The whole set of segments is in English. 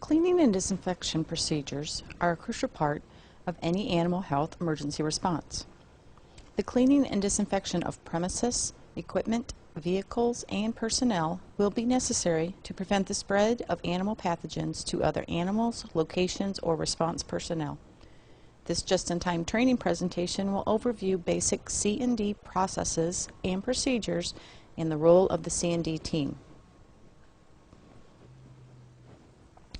Cleaning and disinfection procedures are a crucial part of any animal health emergency response. The cleaning and disinfection of premises, equipment, vehicles, and personnel will be necessary to prevent the spread of animal pathogens to other animals, locations, or response personnel. This just-in-time training presentation will overview basic C&D processes and procedures and the role of the C&D team.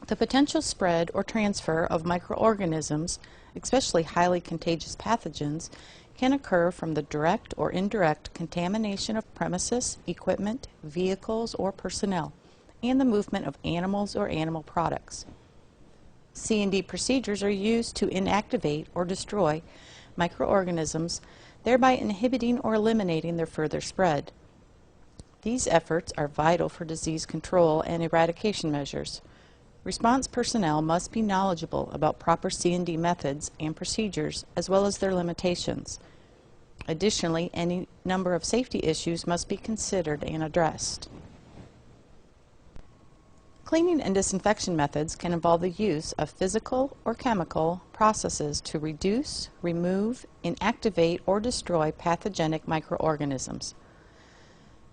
The potential spread or transfer of microorganisms, especially highly contagious pathogens, can occur from the direct or indirect contamination of premises, equipment, vehicles, or personnel, and the movement of animals or animal products. C&D procedures are used to inactivate or destroy microorganisms, thereby inhibiting or eliminating their further spread. These efforts are vital for disease control and eradication measures. Response personnel must be knowledgeable about proper C&D methods and procedures, as well as their limitations. Additionally, any number of safety issues must be considered and addressed. Cleaning and disinfection methods can involve the use of physical or chemical processes to reduce, remove, inactivate, or destroy pathogenic microorganisms.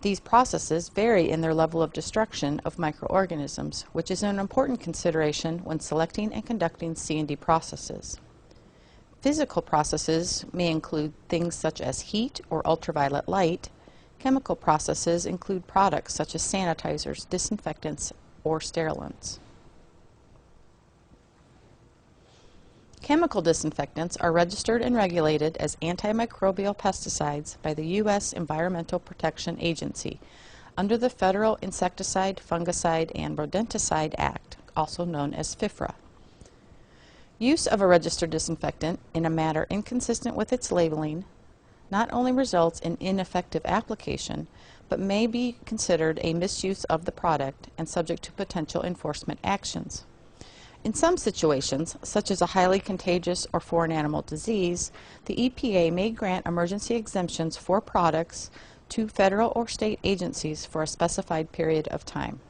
These processes vary in their level of destruction of microorganisms, which is an important consideration when selecting and conducting C&D processes. Physical processes may include things such as heat or ultraviolet light. Chemical processes include products such as sanitizers, disinfectants, or sterilants. Chemical disinfectants are registered and regulated as antimicrobial pesticides by the U.S. Environmental Protection Agency under the Federal Insecticide, Fungicide, and Rodenticide Act, also known as FIFRA. Use of a registered disinfectant in a manner inconsistent with its labeling not only results in ineffective application, but may be considered a misuse of the product and subject to potential enforcement actions. In some situations, such as a highly contagious or foreign animal disease, the EPA may grant emergency exemptions for products to federal or state agencies for a specified period of time.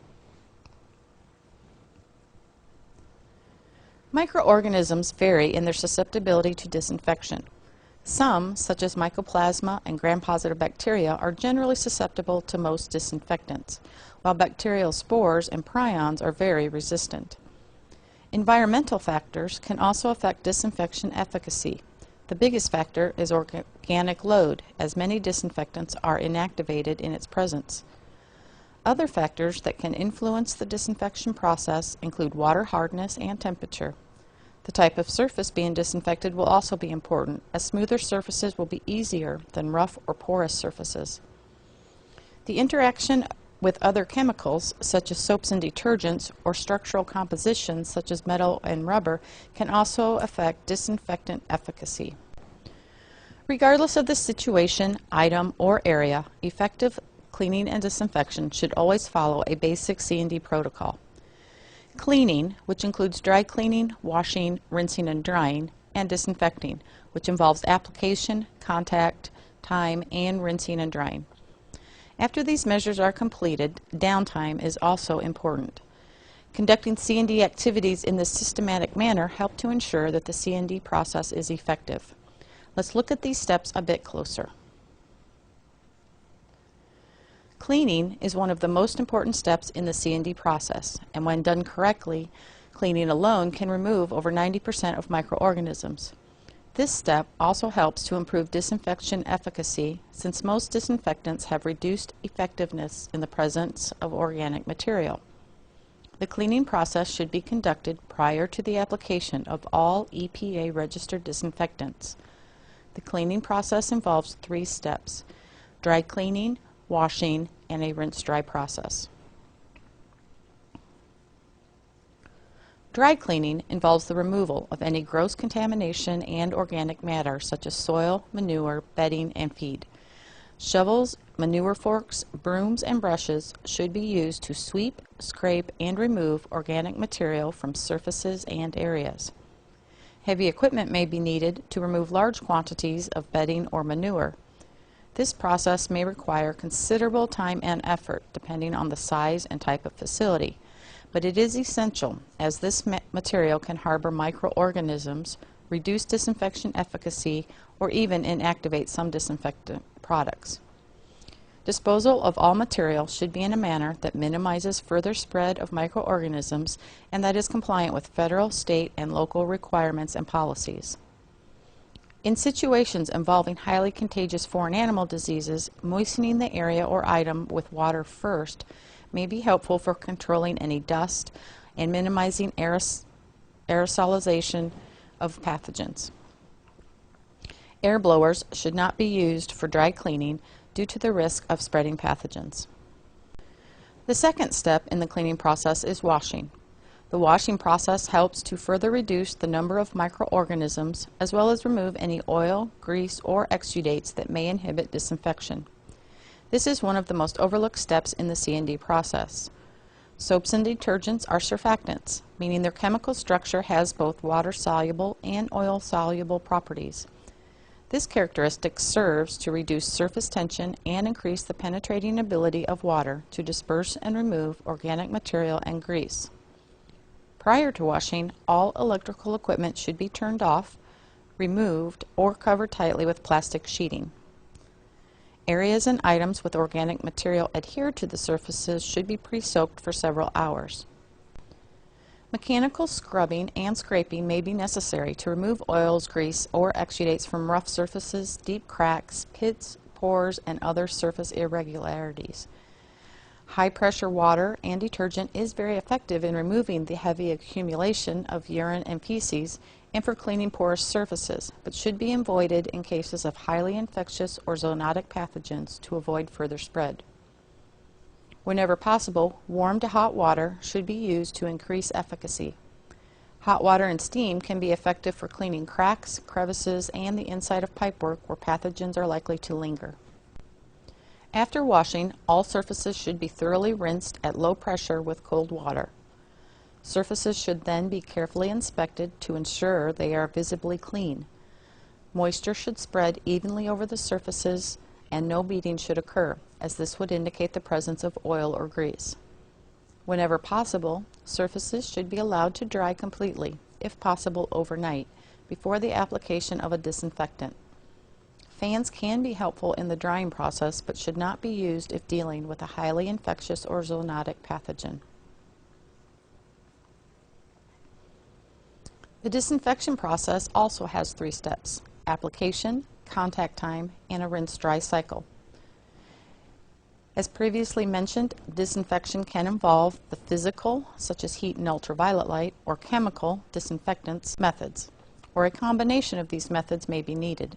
Microorganisms vary in their susceptibility to disinfection. Some, such as mycoplasma and gram-positive bacteria, are generally susceptible to most disinfectants, while bacterial spores and prions are very resistant. Environmental factors can also affect disinfection efficacy. The biggest factor is organic load, as many disinfectants are inactivated in its presence. Other factors that can influence the disinfection process include water hardness and temperature. The type of surface being disinfected will also be important, as smoother surfaces will be easier than rough or porous surfaces. The interaction with other chemicals, such as soaps and detergents, or structural compositions, such as metal and rubber, can also affect disinfectant efficacy. Regardless of the situation, item, or area, effective cleaning and disinfection should always follow a basic C&D protocol. Cleaning, which includes dry cleaning, washing, rinsing and drying, and disinfecting, which involves application, contact, time, and rinsing and drying. After these measures are completed, downtime is also important. Conducting C&D activities in this systematic manner help to ensure that the C&D process is effective. Let's look at these steps a bit closer. Cleaning is one of the most important steps in the C&D process, and when done correctly, cleaning alone can remove over 90% of microorganisms. This step also helps to improve disinfection efficacy, since most disinfectants have reduced effectiveness in the presence of organic material. The cleaning process should be conducted prior to the application of all EPA-registered disinfectants. The cleaning process involves 3 steps: dry cleaning, washing, and a rinse-dry process. Dry cleaning involves the removal of any gross contamination and organic matter, such as soil, manure, bedding, and feed. Shovels, manure forks, brooms, and brushes should be used to sweep, scrape, and remove organic material from surfaces and areas. Heavy equipment may be needed to remove large quantities of bedding or manure. This process may require considerable time and effort depending on the size and type of facility, but it is essential as this material can harbor microorganisms, reduce disinfection efficacy, or even inactivate some disinfectant products. Disposal of all material should be in a manner that minimizes further spread of microorganisms and that is compliant with federal, state, and local requirements and policies. In situations involving highly contagious foreign animal diseases, moistening the area or item with water first may be helpful for controlling any dust and minimizing aerosolization of pathogens. Air blowers should not be used for dry cleaning due to the risk of spreading pathogens. The second step in the cleaning process is washing. The washing process helps to further reduce the number of microorganisms as well as remove any oil, grease, or exudates that may inhibit disinfection. This is one of the most overlooked steps in the C&D process. Soaps and detergents are surfactants, meaning their chemical structure has both water-soluble and oil-soluble properties. This characteristic serves to reduce surface tension and increase the penetrating ability of water to disperse and remove organic material and grease. Prior to washing, all electrical equipment should be turned off, removed, or covered tightly with plastic sheeting. Areas and items with organic material adhered to the surfaces should be pre-soaked for several hours. Mechanical scrubbing and scraping may be necessary to remove oils, grease, or exudates from rough surfaces, deep cracks, pits, pores, and other surface irregularities. High-pressure water and detergent is very effective in removing the heavy accumulation of urine and feces and for cleaning porous surfaces, but should be avoided in cases of highly infectious or zoonotic pathogens to avoid further spread. Whenever possible, warm to hot water should be used to increase efficacy. Hot water and steam can be effective for cleaning cracks, crevices, and the inside of pipework where pathogens are likely to linger. After washing, all surfaces should be thoroughly rinsed at low pressure with cold water. Surfaces should then be carefully inspected to ensure they are visibly clean. Moisture should spread evenly over the surfaces and no beading should occur, as this would indicate the presence of oil or grease. Whenever possible, surfaces should be allowed to dry completely, if possible overnight, before the application of a disinfectant. Fans can be helpful in the drying process but should not be used if dealing with a highly infectious or zoonotic pathogen. The disinfection process also has 3 steps: application, contact time, and a rinse-dry cycle. As previously mentioned, disinfection can involve the physical, such as heat and ultraviolet light, or chemical, disinfectants, methods, or a combination of these methods may be needed.